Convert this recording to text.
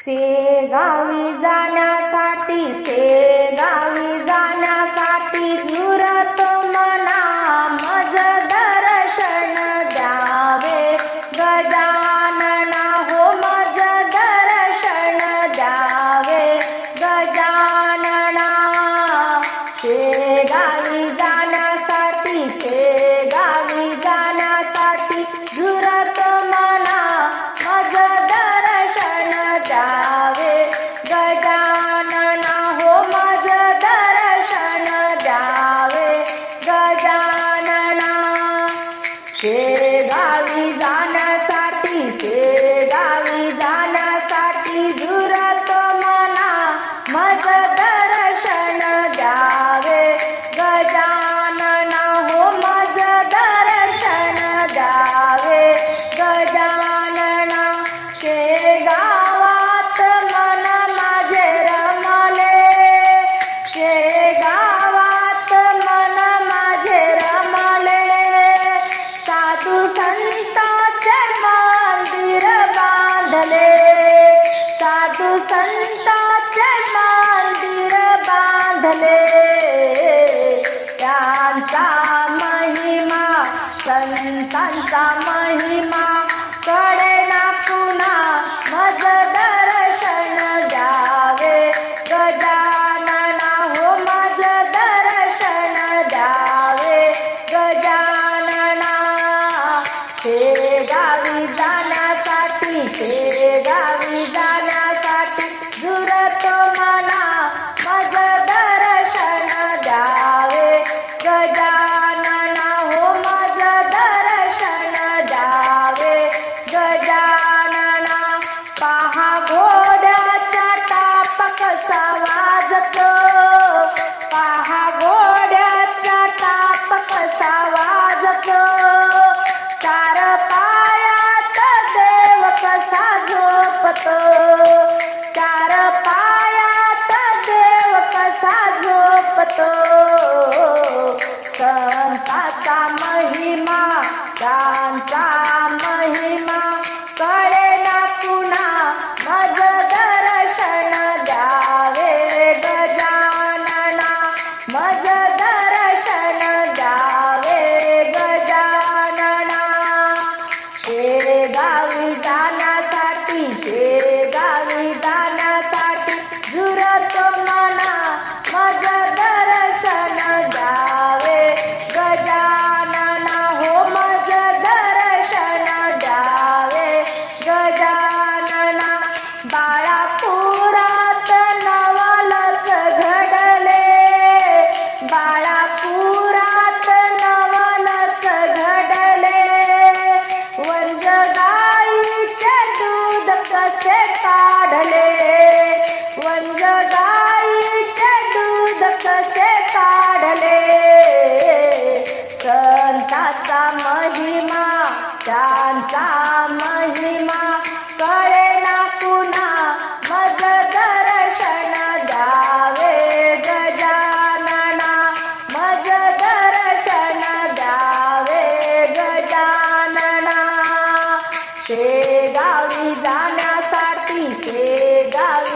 शेगावी जाण्यासाठी झुरत मना मज दर्शन द्यावे गजानना हो मज दर्शन द्यावे गजानना शेगावी जाण्यासाठी झुरत मना मज दर्शन द्यावे गजानना हो मज दर्शन द्यावे गजानना शेगावी जाण्यासाठी झुरत मना मज दर्शन द्यावे गजानना हो मज दर्शन द्यावे गजानना शेगावात मन माझे रमले शेगावात मन माझे रमले साधू संतांचे मंदिर बांधले साधू संतांचे मंदिर बांधले त्यांचा महिमा संतांचा महिमा कळे ना पुन्हा मज दर्शन द्यावे गजानना हो मज दर्शन द्यावे गजानना शेगावी जाण्यासाठी झुरत मना मज दर्शन द्यावे गजानना हो मज दर्शन द्यावे गजानना पहा घोड्याचा टाप कसा वाजतो पहा घोड्याचा टाप कसा वाजतो चार पायात देव कसा झोपतो चार पायात देव कसा झोपतो संतांचा महिमा त्यांचा महिमा कळे ना पुन्हा मज दर्शन द्यावे गजानना मज दर्शन द्यावे गजानना शेगावी जाण्यासाठी झुरत मना मज दर्शन द्यावे गजानना हो मज दर्शन द्यावे गजानना बाळापुरात नवलच घडले बाळापुरात नवलच घडले वंज गाईचे दूध कसे काढले वंज गाईचे दूध कसे काढले संतांचा महिमा त्यांचा महिमा कळे ना पुन्हा मज दर्शन द्यावे गजानना मज दर्शन द्यावे गजानना शेगावी